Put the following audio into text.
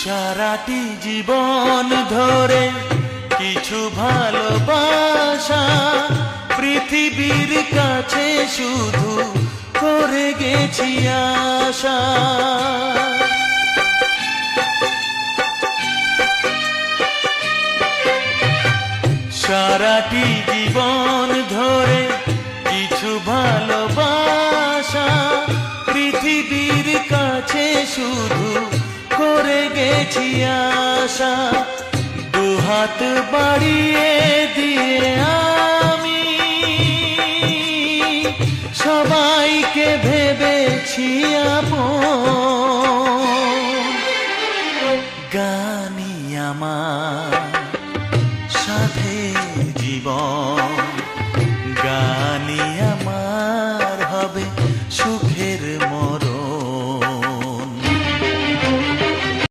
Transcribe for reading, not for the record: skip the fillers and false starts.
সারাটি জীবন ধরে কিছু ভালোবাসা পৃথিবীর কাছে শুধু করে গেছি আশা। সারাটি জীবন ধরে কিছু ভালোবাসা পৃথিবীর কাছে শুধু করে গেছি আশা। দুহাত বাড়িয়ে দিয়ে আমি সবাইকে ভেবেছি আপন। গানই আমার সাথে জীবন, গানই